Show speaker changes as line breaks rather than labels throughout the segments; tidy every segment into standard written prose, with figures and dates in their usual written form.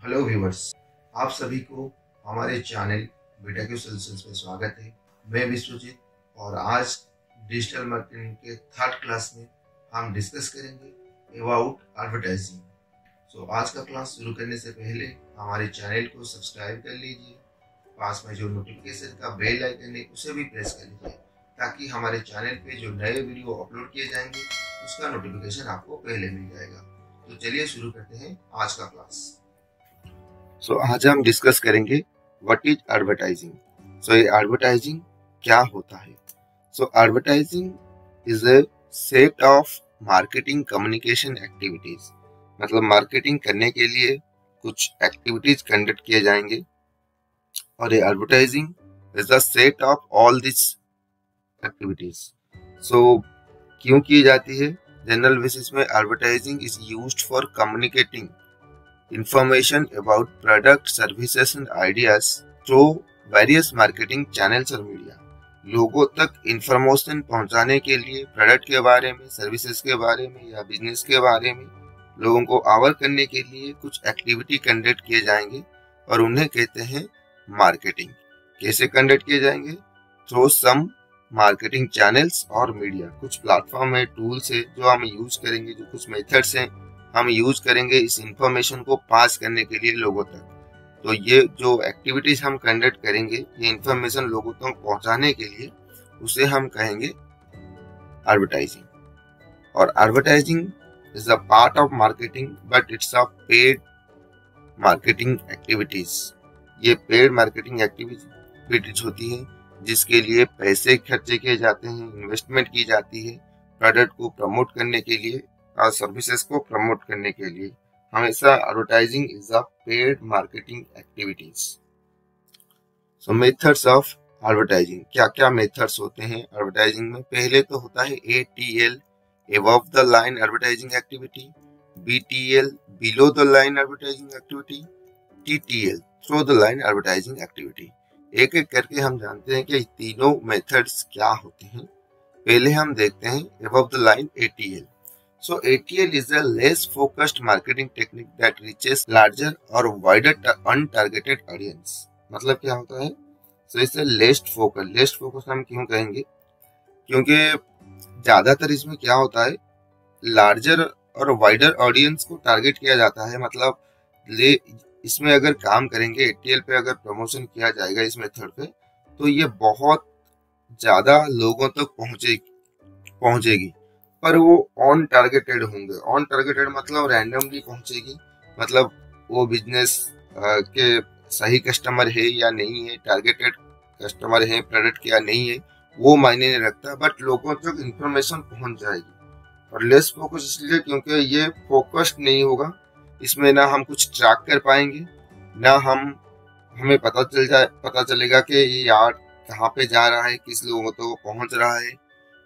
Hello viewers, आप सभी को हमारे चैनल बीटा क्यू सॉल्यूशंस में स्वागत है। मैं विश्वजीत और आज डिजिटल मार्केटिंग के थर्ड क्लास में हम डिस्कस करेंगे अबाउट एडवर्टाइजिंग। आज का क्लास शुरू करने से पहले हमारे चैनल को सब्सक्राइब कर लीजिए। पास में जो नोटिफिकेशन का बेल आइकन है उसे भी प्रेस कर लीजिए ताकि हमारे चैनल पे जो नए वीडियो अपलोड किए जाएंगे उसका नोटिफिकेशन आपको पहले मिल जाएगा। तो चलिए शुरू करते हैं आज का क्लास। आज हम डिस्कस करेंगे व्हाट इज एडवर्टाइजिंग। ये एडवर्टाइजिंग क्या होता है? Advertising is a set of marketing communication activities. मतलब मार्केटिंग करने के लिए कुछ एक्टिविटीज कंडक्ट किए जाएंगे और ये advertising is the set of all this activities. क्यों की जाती है? जनरल बेसिस में advertising is used for communicating information about product, services and ideas through various marketing channels और मीडिया। लोगों तक इंफॉर्मेशन पहुंचाने के लिए प्रोडक्ट के बारे में, सर्विसेज के बारे में या बिजनेस के बारे में लोगों को अवेयर करने के लिए कुछ एक्टिविटी कंडक्ट किए जाएंगे और उन्हें कहते हैं मार्केटिंग। कैसे कंडक्ट किए जाएंगे? थ्रू सम मार्केटिंग चैनल्स और मीडिया। कुछ प्लेटफॉर्म है, टूल्स है जो हम यूज करेंगे, जो कुछ मेथड्स हैं हम यूज करेंगे इस इंफॉर्मेशन को पास करने के लिए लोगों तक। तो ये जो एक्टिविटीज हम कंडक्ट करेंगे, ये इंफॉर्मेशन लोगों तक पहुंचाने के लिए, उसे हम कहेंगे एडवर्टाइजिंग। और advertising is a part of marketing but it's a paid marketing activities. ये पेड मार्केटिंग एक्टिविटीज होती है जिसके लिए पैसे खर्चे किए जाते हैं, इन्वेस्टमेंट की जाती है प्रोडक्ट को प्रमोट करने के लिए और सर्विसेज को प्रमोट करने के लिए। हमेशा advertising is a paid marketing activities. Methods of advertising, क्या क्या मेथड्स होते हैं एडवर्टाइजिंग में? पहले तो होता है ATL, above the line advertising activity, BTL, below the line advertising activity, TTL, through the line advertising activity. एक एक करके हम जानते हैं कि तीनों मेथड्स क्या होते हैं। पहले हम देखते हैं above the line ATL। ATL is a less focused marketing technique that reaches larger or wider untargeted audience। मतलब क्या होता है? इसे लेस्ट फोकस हम क्यों कहेंगे? क्योंकि ज्यादातर इसमें क्या होता है, लार्जर और वाइडर ऑडियंस को टारगेट किया जाता है। मतलब इसमें अगर काम करेंगे, ATL पे अगर प्रमोशन किया जाएगा इस मेथड पे, तो ये बहुत ज्यादा लोगों तक पहुंचेगी पर वो ऑन टारगेटेड होंगे। ऑन टारगेटेड मतलब रैंडमली पहुंचेगी। मतलब वो बिजनेस के सही कस्टमर है या नहीं है, टारगेटेड कस्टमर है प्रोडक्ट या नहीं है, वो मायने नहीं रखता, बट लोगों तक इंफॉर्मेशन पहुंच जाएगी। और लेस फोकस इसलिए क्योंकि ये फोकस्ड नहीं होगा। इसमें ना हम कुछ ट्रैक कर पाएंगे, ना हमें पता चलेगा कि ये यार कहाँ पे जा रहा है, किस लोगों तक पहुंच रहा है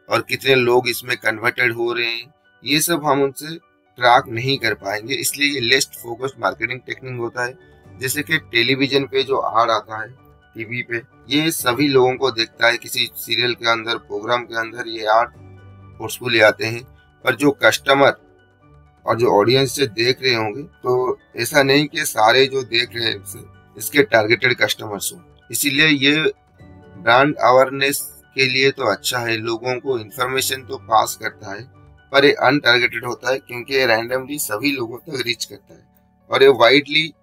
और कितने लोग इसमें कन्वर्टेड हो रहे हैं। ये सब हम उनसे ट्रैक नहीं कर पाएंगे, इसलिए ये लेस्ट फोकस्ड मार्केटिंग टेक्निक होता है। जैसे कि टेलीविजन पे जो एड आता है, टीवी पे, ये सभी लोगों को देखता है। किसी सीरियल के अंदर, प्रोग्राम के अंदर ये एड फोर्सफुली आते हैं, पर जो कस्टमर और जो ऑडियंस से देख रहे होंगे, तो ऐसा नहीं कि सारे जो देख रहे हैं इसके टारगेटेड कस्टमर्स हों। इसीलिए ये ब्रांड अवेयरनेस के लिए तो अच्छा है, लोगों को इंफॉर्मेशन तो पास करता है, पर ये अनटारगेटेड होता है क्योंकि ये रैंडमली सभी लोगों तक रीच करता है और ये वाइडली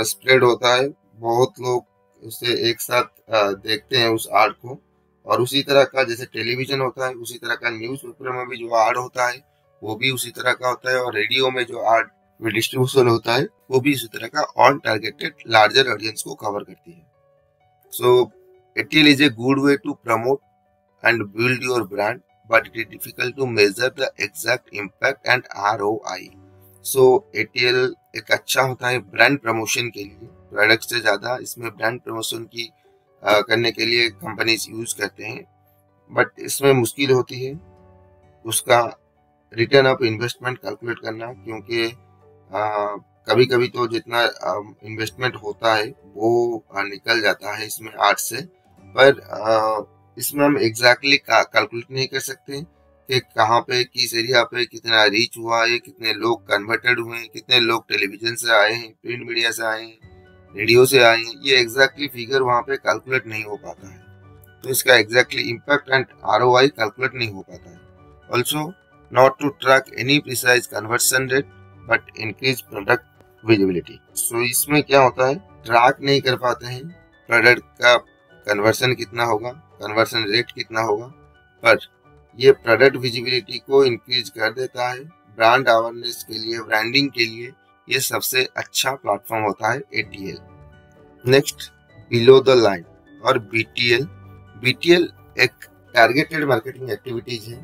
स्प्रेड होता है। बहुत लोग उसे एक साथ देखते हैं उस एड को। और उसी तरह का जैसे टेलीविजन होता है, उसी तरह का न्यूज़पेपर में भी जो एड होता है वो भी उसी तरह का होता है, और रेडियो में जो एड डिस्ट्रीब्यूशन होता है वो भी उसी तरह का ऑन टारगेटेड लार्जर ऑडियंस को कवर करती है। ATL is a good way to promote and build your brand, but it is difficult to measure the exact impact and ROI. ATL एक अच्छा होता है ब्रांड प्रमोशन के लिए। प्रोडक्ट से ज्यादा इसमें ब्रांड प्रमोशन की करने के लिए कंपनीज यूज करते हैं, बट इसमें मुश्किल होती है उसका रिटर्न ऑफ इन्वेस्टमेंट कैलकुलेट करना, क्योंकि कभी कभी तो जितना इन्वेस्टमेंट होता है वो निकल जाता है इसमें एड से, पर इसमें हम एग्जैक्टली कैलकुलेट नहीं कर सकते कि कहाँ पे किस एरिया पे कितना रीच हुआ है, कितने लोग कन्वर्टेड हुए हैं, कितने लोग टेलीविजन से आए हैं, प्रिंट मीडिया से आए हैं, रेडियो से आए हैं, ये एग्जैक्टली फिगर वहाँ पे कैलकुलेट नहीं हो पाता है। तो इसका exactly impact and ROI calculate नहीं हो पाता है। Also not to track any precise conversion rate but increase product visibility. So इसमें क्या होता है, ट्रैक नहीं कर पाते हैं प्रोडक्ट का कन्वर्सन कितना होगा, कन्वर्सन रेट कितना होगा, पर ये प्रोडक्ट विजिबिलिटी को इंक्रीज कर देता है। ब्रांड अवेयरनेस के लिए, ब्रांडिंग के लिए ये सबसे अच्छा प्लेटफॉर्म होता है ATL। Next, below the line और BTL। BTL एक टारगेटेड मार्केटिंग एक्टिविटीज है,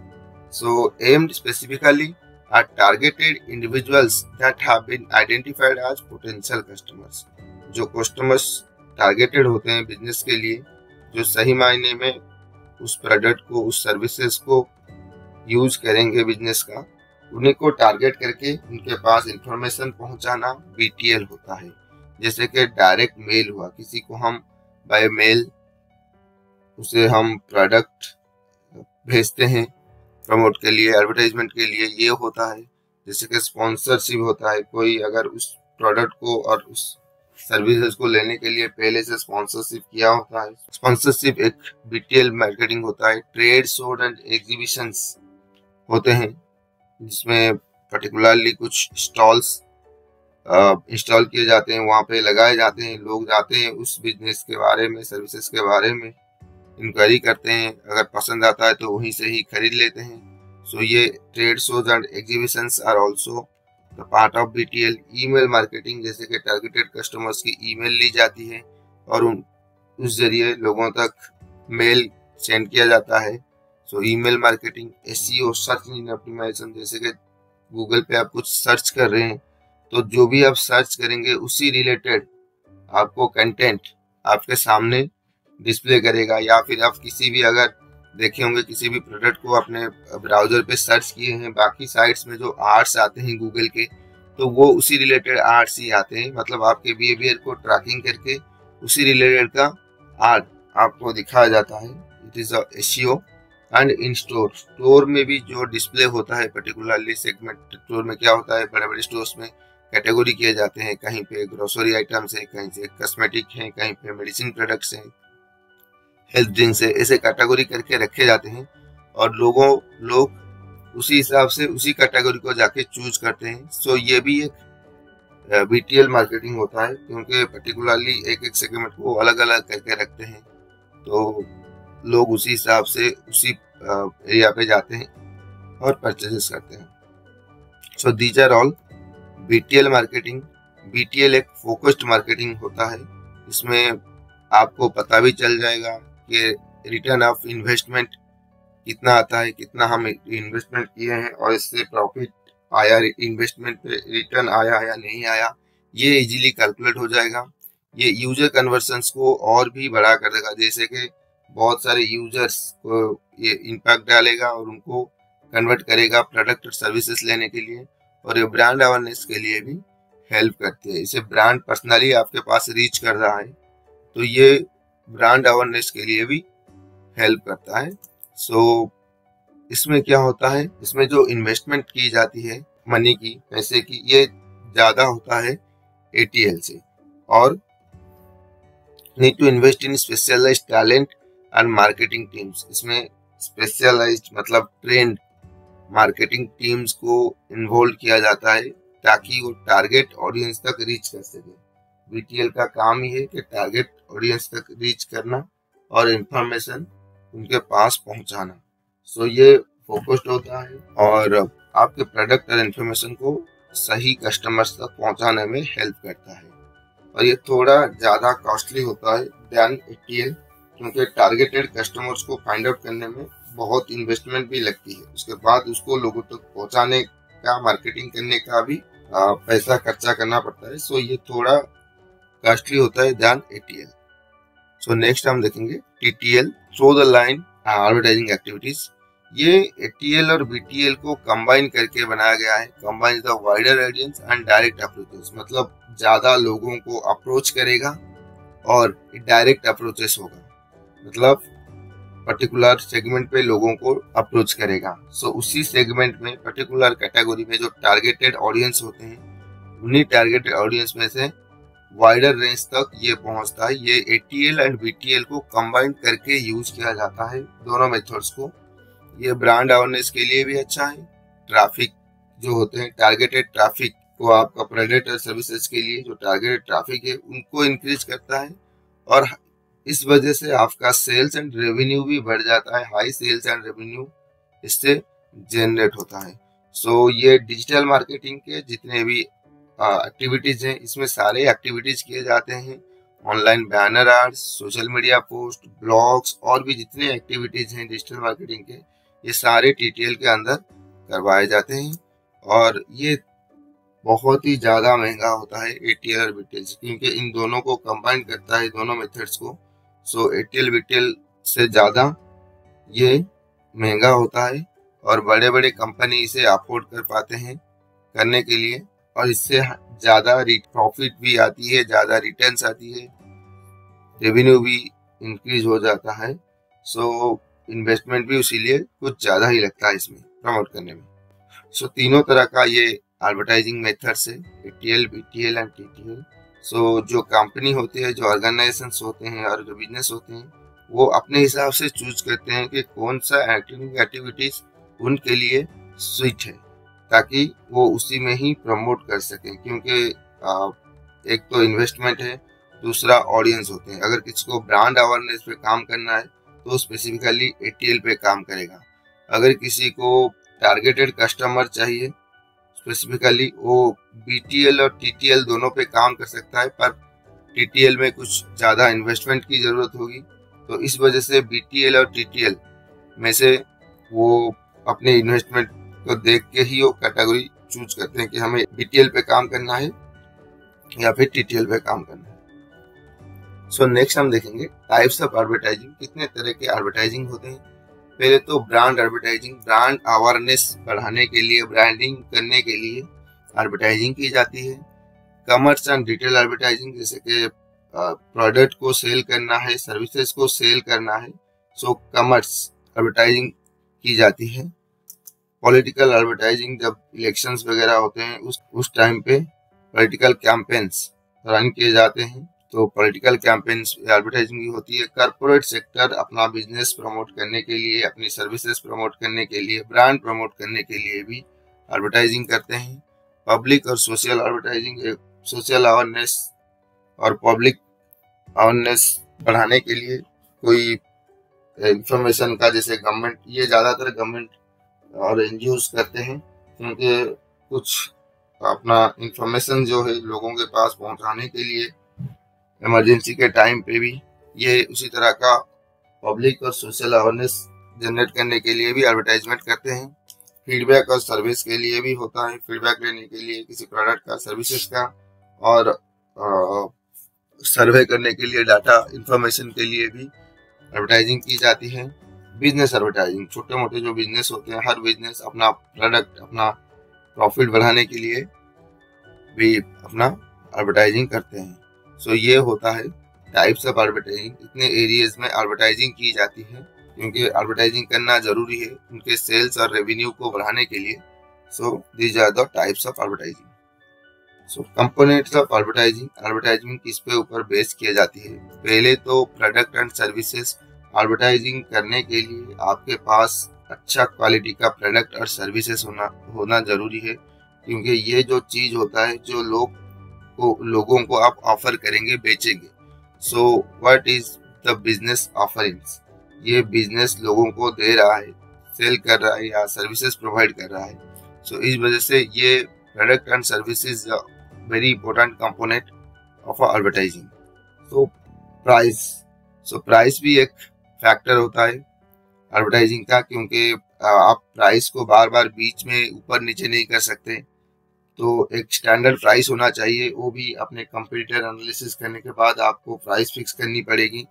so aimed specifically at targeted individuals that have been identified as potential customers। जो कस्टमर्स टारगेटेड होते हैं बिजनेस के लिए, जो सही मायने में उस प्रोडक्ट को, उस सर्विसेज को यूज करेंगे बिजनेस का, उन्हीं को टारगेट करके उनके पास इंफॉर्मेशन पहुंचाना BTL होता है। जैसे कि डायरेक्ट मेल हुआ, किसी को हम बाय मेल उसे हम प्रोडक्ट भेजते हैं प्रमोट के लिए, एडवर्टाइजमेंट के लिए, ये होता है। जैसे कि स्पॉन्सरशिप होता है, कोई अगर उस प्रोडक्ट को और उस सर्विसेज को लेने के लिए पहले से स्पॉन्सरशिप किया होता है, स्पॉन्सरशिप एक BTL मार्केटिंग होता है। ट्रेड शो एंड एग्जीबिशंस होते हैं, जिसमें पर्टिकुलरली कुछ स्टॉल्स इंस्टॉल किए जाते हैं, वहाँ पे लगाए जाते हैं, लोग जाते हैं उस बिजनेस के बारे में, सर्विसेज के बारे में इंक्वायरी करते हैं, अगर पसंद आता है तो वहीं से ही खरीद लेते हैं। सो ये trade shows and exhibitions are also the part of BTL। Email marketing, जैसे कि टारगेटेड कस्टमर्स की ईमेल ली जाती है और उस जरिए लोगों तक मेल सेंड किया जाता है। So email marketing. SEO, search engine optimisation, जैसे कि गूगल पे आप कुछ सर्च कर रहे हैं तो जो भी आप सर्च करेंगे उसी रिलेटेड आपको कंटेंट आपके सामने डिस्प्ले करेगा। या फिर आप किसी भी, अगर देखे होंगे किसी भी प्रोडक्ट को अपने ब्राउजर पे सर्च किए हैं, बाकी साइट्स में जो आर्ट्स आते हैं गूगल के, तो वो उसी रिलेटेड आर्ट्स ही आते हैं। मतलब आपके बिहेवियर को ट्रैकिंग करके उसी रिलेटेड का आर्ट आपको दिखाया जाता है। It is SEO। And in store, store में भी जो डिस्प्ले होता है, पर्टिकुलरली सेगमेंट स्टोर में क्या होता है, बड़े बड़े स्टोर्स में कैटेगरी किए जाते हैं, कहीं पे ग्रोसरी आइटम्स है, कहीं से कॉस्मेटिक है, कहीं पे मेडिसिन प्रोडक्ट्स हैं, हेल्थ ड्रिंक्स है, ऐसे कैटेगरी करके रखे जाते हैं और लोग उसी हिसाब से उसी कैटेगरी को जाके चूज करते हैं। सो ये भी एक BTL मार्केटिंग होता है, क्योंकि पर्टिकुलरली एक सेगमेंट को अलग अलग करके रखते हैं, तो लोग उसी हिसाब से उसी एरिया पे जाते हैं और परचेजेस करते हैं। So these are all BTL marketing. BTL एक फोकस्ड मार्केटिंग होता है, इसमें आपको पता भी चल जाएगा कि रिटर्न ऑफ इन्वेस्टमेंट कितना आता है, कितना हम इन्वेस्टमेंट किए हैं और इससे प्रॉफिट आया, इन्वेस्टमेंट पे रिटर्न आया या नहीं आया, ये इजीली कैलकुलेट हो जाएगा। ये यूजर कन्वर्सन्स को और भी बड़ा कर देगा, जैसे कि बहुत सारे यूजर्स को ये इम्पैक्ट डालेगा और उनको कन्वर्ट करेगा प्रोडक्ट और सर्विसेज लेने के लिए, और ये ब्रांड अवेयरनेस के लिए भी हेल्प करती है। इसे ब्रांड पर्सनली आपके पास रीच कर रहा है तो ये ब्रांड अवेयरनेस के लिए भी हेल्प करता है। सो इसमें क्या होता है, इसमें जो इन्वेस्टमेंट की जाती है मनी की, पैसे की, ये ज्यादा होता है ATL से। और need to invest in specialised talent and marketing teams. इसमें स्पेशलाइज्ड मतलब ट्रेंड मार्केटिंग टीम्स को इन्वॉल्व किया जाता है ताकि वो टारगेट ऑडियंस तक रीच कर सके। BTL का काम ही है कि टारगेट ऑडियंस तक रीच करना और इंफॉर्मेशन उनके पास पहुंचाना। सो ये फोकस्ड होता है और आपके प्रोडक्ट और इंफॉर्मेशन को सही कस्टमर्स तक पहुंचाने में हेल्प करता है। और ये थोड़ा ज़्यादा कॉस्टली होता है देन ATL, क्योंकि टारगेटेड कस्टमर्स को फाइंड आउट करने में बहुत इन्वेस्टमेंट भी लगती है, उसके बाद उसको लोगों तक पहुंचाने का, मार्केटिंग करने का भी पैसा खर्चा करना पड़ता है। सो ये थोड़ा कॉस्टली होता है देन ATL। सो नेक्स्ट हम देखेंगे TTL, through the line advertising activities. ये ATL और BTL को कंबाइन करके बनाया गया है। Combine the wider audience and direct approaches, मतलब ज्यादा लोगों को अप्रोच करेगा और डायरेक्ट अप्रोचेस होगा। मतलब पर्टिकुलर सेगमेंट पे लोगों को अप्रोच करेगा। सो उसी सेगमेंट में पर्टिकुलर कैटेगरी में जो टारगेटेड ऑडियंस होते हैं, उन्हीं टारगेटेड ऑडियंस में से वाइडर रेंज तक ये पहुंचता है। ये ATL एंड BTL को कंबाइन करके यूज किया जाता है, दोनों मेथड्स को। ये ब्रांड अवेयरनेस के लिए भी अच्छा है। ट्रैफिक जो होते हैं, टारगेटेड ट्रैफिक को आपका प्रोडक्ट और सर्विसेज के लिए जो टारगेटेड ट्रैफिक है उनको इंक्रीज करता है, और इस वजह से आपका सेल्स एंड रेवेन्यू भी बढ़ जाता है। हाई सेल्स एंड रेवेन्यू इससे जनरेट होता है। सो ये डिजिटल मार्केटिंग के जितने भी एक्टिविटीज हैं, इसमें सारे एक्टिविटीज किए जाते हैं। Online banner ads, social media post, blogs और भी जितने एक्टिविटीज हैं डिजिटल मार्केटिंग के, ये सारे TTL के अंदर करवाए जाते हैं। और ये बहुत ही ज़्यादा महंगा होता है ATL और BTL से, क्योंकि इन दोनों को कंबाइन करता है, दोनों मेथड्स को। सो ATL BTL से ज़्यादा ये महंगा होता है, और बड़े बड़े कंपनी इसे अफोर्ड कर पाते हैं करने के लिए, और इससे ज़्यादा प्रॉफिट भी आती है, ज़्यादा रिटर्न्स आती है, रेवेन्यू भी इंक्रीज हो जाता है। सो इन्वेस्टमेंट भी इसीलिए कुछ ज़्यादा ही लगता है इसमें प्रमोट करने में। सो तीनों तरह का ये एडवर्टाइजिंग मेथड्स है, ATL, BTL एंड TTL। सो जो कंपनी होती है, जो ऑर्गेनाइजेशंस होते हैं और जो बिजनेस होते हैं, वो अपने हिसाब से चूज करते हैं कि कौन सा एक्टिविटीज उनके लिए स्विच है, ताकि वो उसी में ही प्रमोट कर सकें। क्योंकि एक तो इन्वेस्टमेंट है, दूसरा ऑडियंस होते हैं। अगर किसी को ब्रांड अवेयरनेस पे काम करना है तो स्पेसिफिकली ATL पे काम करेगा। अगर किसी को टारगेटेड कस्टमर चाहिए स्पेसिफिकली, वो BTL और TTL दोनों पे काम कर सकता है, पर TTL में कुछ ज़्यादा इन्वेस्टमेंट की ज़रूरत होगी। तो इस वजह से BTL और TTL में से वो अपने इन्वेस्टमेंट को देख के ही वो कैटेगरी चूज करते हैं कि हमें BTL पे काम करना है या फिर TTL पे काम करना है। सो नेक्स्ट हम देखेंगे टाइप्स ऑफ एडवर्टाइजिंग। कितने तरह के एडवर्टाइजिंग होते हैं। पहले तो ब्रांड एडवर्टाइजिंग, ब्रांड अवेयरनेस बढ़ाने के लिए, ब्रांडिंग करने के लिए एडवर्टाइजिंग की जाती है। कॉमर्स एंड रिटेल एडवर्टाइजिंग, जैसे कि प्रोडक्ट को सेल करना है, सर्विसेज को सेल करना है, सो कॉमर्स एडवर्टाइजिंग की जाती है। पॉलिटिकल एडवर्टाइजिंग, जब इलेक्शंस वगैरह होते हैं उस टाइम पे पॉलिटिकल कैंपेन्स रन किए जाते हैं, तो पॉलिटिकल कैंपेन्स एडवर्टाइजिंग भी होती है। कॉर्पोरेट सेक्टर अपना बिजनेस प्रमोट करने के लिए, अपनी सर्विसेज प्रमोट करने के लिए, ब्रांड प्रमोट करने के लिए भी एडवर्टाइजिंग करते हैं। पब्लिक और सोशल एडवर्टाइजिंग, सोशल अवेयरनेस और पब्लिक अवेयरनेस बढ़ाने के लिए कोई इंफॉर्मेशन का, जैसे गवर्नमेंट, ये ज़्यादातर गवर्नमेंट और NGOs करते हैं, क्योंकि कुछ अपना इंफॉर्मेशन जो है लोगों के पास पहुंचाने के लिए इमरजेंसी के टाइम पे भी ये उसी तरह का पब्लिक और सोशल अवेयरनेस जनरेट करने के लिए भी एडवर्टाइजमेंट करते हैं। फीडबैक और सर्विस के लिए भी होता है, फीडबैक लेने के लिए किसी प्रोडक्ट का, सर्विसेज का, और सर्वे करने के लिए, डाटा इंफॉर्मेशन के लिए भी एडवर्टाइजिंग की जाती है। बिजनेस एडवर्टाइजिंग, छोटे मोटे जो बिजनेस होते हैं, हर बिजनेस अपना प्रोडक्ट, अपना प्रॉफिट बढ़ाने के लिए भी अपना एडवर्टाइजिंग करते हैं। सो ये होता है टाइप्स ऑफ एडवर्टाइजिंग। इतने एरियाज में एडवर्टाइजिंग की जाती है, क्योंकि एडवर्टाइजिंग करना जरूरी है उनके सेल्स और रेवेन्यू को बढ़ाने के लिए। So these are the types of advertising. So components of advertising, advertising किस पे ऊपर बेस किया जाती है। पहले तो प्रोडक्ट एंड सर्विसेज। एडवर्टाइजिंग करने के लिए आपके पास अच्छा क्वालिटी का प्रोडक्ट और सर्विसेज होना जरूरी है, क्योंकि ये जो चीज होता है जो लोगों को आप ऑफर करेंगे, बेचेंगे। So what is the business offerings, ये बिजनेस लोगों को दे रहा है, सेल कर रहा है या सर्विसेज प्रोवाइड कर रहा है। सो इस वजह से ये product and services very important component of advertising. So price भी एक फैक्टर होता है एडवर्टाइजिंग का, क्योंकि आप प्राइस को बार बार बीच में ऊपर नीचे नहीं कर सकते। तो एक स्टैंडर्ड प्राइस होना चाहिए, वो भी अपने कंप्यूटर एनालिसिस करने के बाद आपको प्राइस फिक्स करनी पड़ेगी।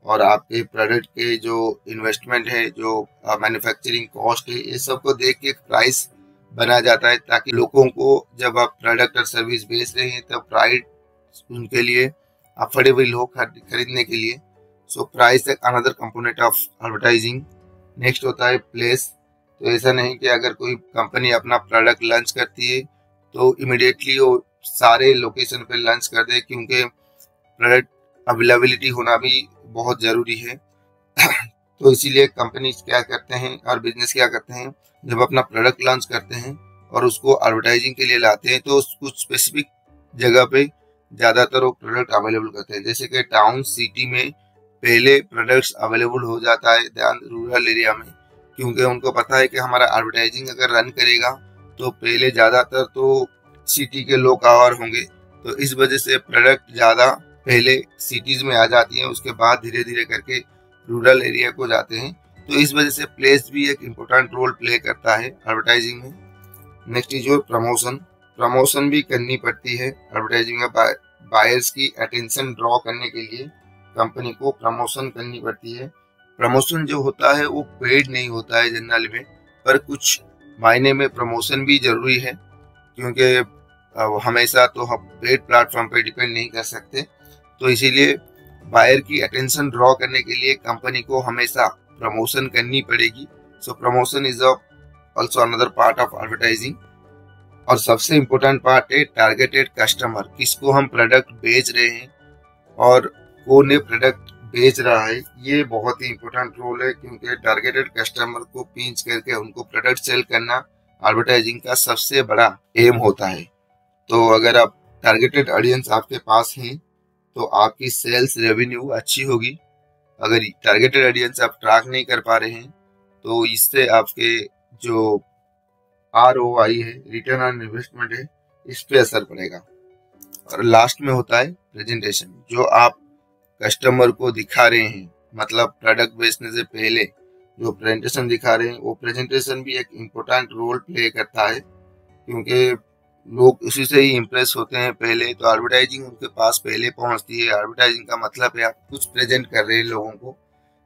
और आपके प्रोडक्ट के जो इन्वेस्टमेंट है, जो मैन्युफैक्चरिंग कॉस्ट है, ये सब को देख के एक प्राइस बना जाता है, ताकि लोगों को जब आप प्रोडक्ट और सर्विस बेच रहे हैं तब प्राइस उनके लिए अफोर्डेबल हो खरीदने के लिए। सो प्राइस एक another component of advertising. Next होता है प्लेस। तो ऐसा नहीं कि अगर कोई कंपनी अपना प्रोडक्ट लॉन्च करती है तो इमिडिएटली वो सारे लोकेशन पे लॉन्च कर दे, क्योंकि प्रोडक्ट अवेलेबिलिटी होना भी बहुत ज़रूरी है। तो इसीलिए कंपनी क्या करते हैं और बिजनेस क्या करते हैं, जब अपना प्रोडक्ट लॉन्च करते हैं और उसको एडवर्टाइजिंग के लिए लाते हैं तो कुछ स्पेसिफिक जगह पे ज़्यादातर वो प्रोडक्ट अवेलेबल करते हैं। जैसे कि टाउन सिटी में पहले प्रोडक्ट्स अवेलेबल हो जाता है ध्यान रूरल एरिया में, क्योंकि उनको पता है कि हमारा एडवर्टाइजिंग अगर रन करेगा तो पहले ज़्यादातर तो सिटी के लोग आवर होंगे, तो इस वजह से प्रोडक्ट ज़्यादा पहले सिटीज में आ जाती हैं, उसके बाद धीरे धीरे करके रूरल एरिया को जाते हैं। तो इस वजह से प्लेस भी एक इम्पोर्टेंट रोल प्ले करता है एडवर्टाइजिंग में। Next is your promotion. Promotion भी करनी पड़ती है एडवर्टाइजिंग में। बायर्स की अटेंशन ड्रॉ करने के लिए कंपनी को प्रमोशन करनी पड़ती है। प्रमोशन जो होता है वो पेड नहीं होता है जनरल में, पर कुछ मायने में प्रमोशन भी जरूरी है, क्योंकि हमेशा तो हम पेड प्लेटफॉर्म पे डिपेंड नहीं कर सकते। तो इसीलिए बायर की अटेंशन ड्रॉ करने के लिए कंपनी को हमेशा प्रमोशन करनी पड़ेगी। So promotion is also another part of advertising. और सबसे इम्पोर्टेंट पार्ट है टारगेटेड कस्टमर, किसको हम प्रोडक्ट बेच रहे हैं और कौन ये प्रोडक्ट बेच रहा है। ये बहुत ही इम्पोर्टेंट रोल है, क्योंकि टारगेटेड कस्टमर को पींच करके उनको प्रोडक्ट सेल करना एडवर्टाइजिंग का सबसे बड़ा एम होता है। तो अगर आप टारगेटेड ऑडियंस आपके पास हैं तो आपकी सेल्स रेवेन्यू अच्छी होगी। अगर टारगेटेड ऑडियंस आप ट्रैक नहीं कर पा रहे हैं तो इससे आपके जो ROI है, रिटर्न ऑन इन्वेस्टमेंट है, इस पे असर पड़ेगा। और लास्ट में होता है प्रेजेंटेशन, जो आप कस्टमर को दिखा रहे हैं, मतलब प्रोडक्ट बेचने से पहले जो प्रेजेंटेशन दिखा रहे हैं, वो प्रेजेंटेशन भी एक इम्पोर्टेंट रोल प्ले करता है, क्योंकि लोग उसी से ही इम्प्रेस होते हैं पहले। तो एडवर्टाइजिंग उनके पास पहले पहुंचती है। एडवर्टाइजिंग का मतलब है आप कुछ प्रेजेंट कर रहे हैं लोगों को,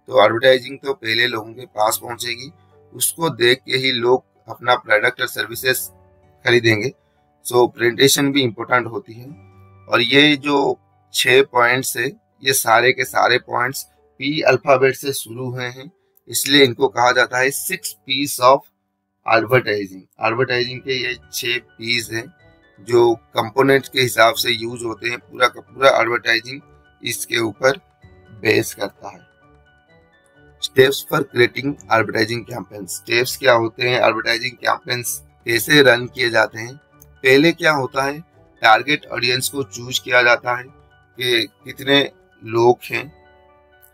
तो एडवर्टाइजिंग तो पहले लोगों के पास पहुंचेगी, उसको देख के ही लोग अपना प्रोडक्ट और सर्विसेज खरीदेंगे। सो प्रेजेंटेशन भी इम्पोर्टेंट होती है। और ये जो 6 पॉइंट्स है, ये सारे के सारे पॉइंट्स P अल्फाबेट से शुरू हुए हैं, इसलिए इनको कहा जाता है 6 P's ऑफ एडवर्टाइजिंग। एडवर्टाइजिंग के ये 6 P's हैं जो कंपोनेंट्स के हिसाब से यूज होते हैं। पूरा का पूरा एडवर्टाइजिंग इसके ऊपर बेस करता है। Steps for creating advertising campaigns. Steps क्या होते हैं, एडवर्टाइजिंग कैंपेन्स कैसे रन किए जाते हैं। पहले क्या होता है, टारगेट ऑडियंस को चूज किया जाता है कि कितने लोग हैं,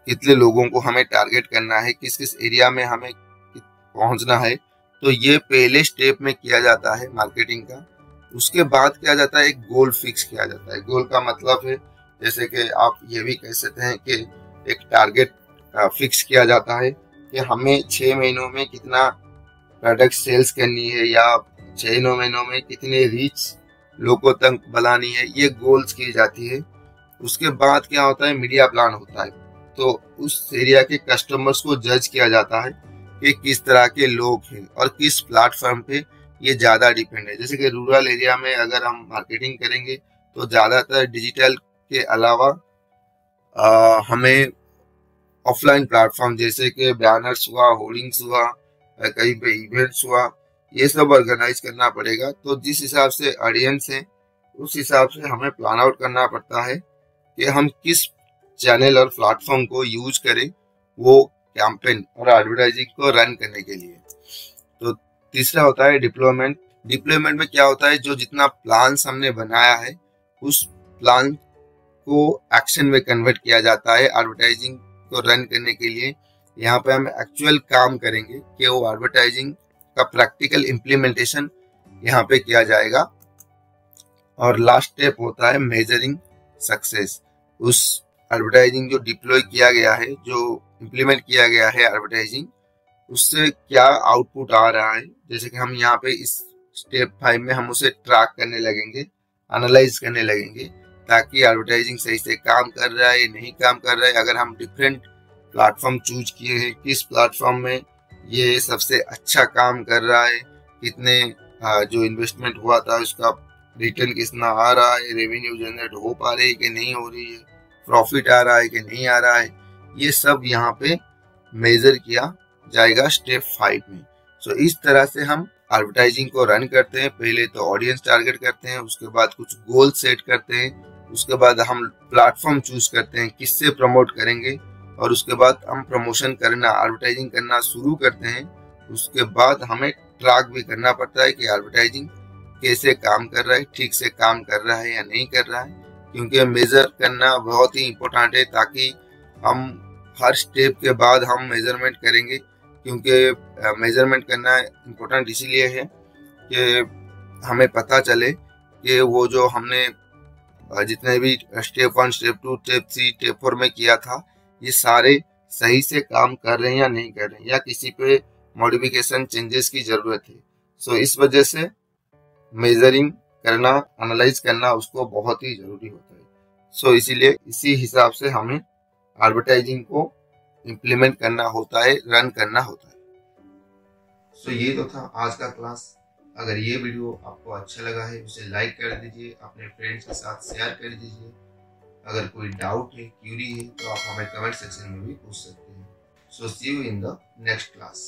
कितने लोगों को हमें टारगेट करना है, किस किस एरिया में हमें पहुंचना है। तो ये पहले स्टेप में किया जाता है मार्केटिंग का। उसके बाद क्या जाता है, एक गोल फिक्स किया जाता है। गोल का मतलब है, जैसे कि आप ये भी कह सकते हैं कि एक टारगेट फिक्स किया जाता है कि हमें 6 महीनों में कितना प्रोडक्ट सेल्स करनी है, या 6 महीनों में कितने रीच लोगों तक बनानी है, ये गोल्स की जाती है। उसके बाद क्या होता है, मीडिया प्लान होता है। तो उस एरिया के कस्टमर्स को जज किया जाता है कि किस तरह के लोग हैं और किस प्लेटफॉर्म पे ये ज़्यादा डिपेंड है। जैसे कि रूरल एरिया में अगर हम मार्केटिंग करेंगे तो ज़्यादातर डिजिटल के अलावा हमें ऑफलाइन प्लेटफॉर्म जैसे कि बैनर्स हुआ, होर्डिंग्स हुआ, कहीं पे इवेंट्स हुआ, ये सब ऑर्गेनाइज करना पड़ेगा। तो जिस हिसाब से ऑडियंस है उस हिसाब से हमें प्लान आउट करना पड़ता है कि हम किस चैनल और प्लेटफॉर्म को यूज करें वो कैंपेन और एडवर्टाइजिंग को रन करने के लिए। तो तीसरा होता है डिप्लॉयमेंट। डिप्लॉयमेंट में क्या होता है, जो जितना प्लान हमने बनाया है उस प्लान को एक्शन में कन्वर्ट किया जाता है एडवर्टाइजिंग को रन करने के लिए। यहाँ पे हम एक्चुअल काम करेंगे कि वो एडवर्टाइजिंग का प्रैक्टिकल इम्प्लीमेंटेशन यहाँ पे किया जाएगा। और लास्ट स्टेप होता है मेजरिंग सक्सेस। उस एडवर्टाइजिंग जो डिप्लॉय किया गया है, जो इम्प्लीमेंट किया गया है एडवर्टाइजिंग, उससे क्या आउटपुट आ रहा है। जैसे कि हम यहाँ पे इस स्टेप 5 में हम उसे ट्रैक करने लगेंगे, एनालाइज करने लगेंगे, ताकि एडवर्टाइजिंग सही से काम कर रहा है, नहीं काम कर रहा है। अगर हम डिफरेंट प्लेटफॉर्म चूज किए हैं, किस प्लेटफॉर्म में ये सबसे अच्छा काम कर रहा है, कितने जो इन्वेस्टमेंट हुआ था उसका रिटर्न कितना आ रहा है, रेवेन्यू जनरेट हो पा रही है कि नहीं हो रही है, प्रॉफिट आ रहा है कि नहीं आ रहा है। ये सब यहाँ पे मेजर किया जाएगा स्टेप 5 में। सो इस तरह से हम एडवर्टाइजिंग को रन करते हैं। पहले तो ऑडियंस टारगेट करते हैं, उसके बाद कुछ गोल सेट करते हैं, उसके बाद हम प्लेटफॉर्म चूज करते हैं किससे प्रमोट करेंगे, और उसके बाद हम प्रमोशन करना, एडवर्टाइजिंग करना शुरू करते हैं। उसके बाद हमें ट्रैक भी करना पड़ता है कि एडवर्टाइजिंग कैसे काम कर रहा है, ठीक से काम कर रहा है या नहीं कर रहा है, क्योंकि मेजर करना बहुत ही इम्पोर्टेंट है, ताकि हम हर स्टेप के बाद हम मेजरमेंट करेंगे। क्योंकि मेजरमेंट करना इम्पोर्टेंट इसीलिए है कि हमें पता चले कि वो जो हमने जितने भी स्टेप 1, स्टेप 2, स्टेप 3, स्टेप 4 में किया था, ये सारे सही से काम कर रहे हैं या नहीं कर रहे हैं, या किसी पे मॉडिफिकेशन चेंजेस की जरूरत है। सो इस वजह से मेजरिंग करना, एनालाइज करना उसको बहुत ही जरूरी होता है। सो इसीलिए इसी हिसाब से हमें एडवर्टाइजिंग को इम्प्लीमेंट करना होता है, रन करना होता है। सो ये तो था आज का क्लास। अगर ये वीडियो आपको अच्छा लगा है उसे लाइक कर दीजिए, अपने फ्रेंड्स के साथ शेयर कर दीजिए। अगर कोई डाउट है, क्यूरी है, तो आप हमें कमेंट सेक्शन में भी पूछ सकते हैं। So see you in the next class.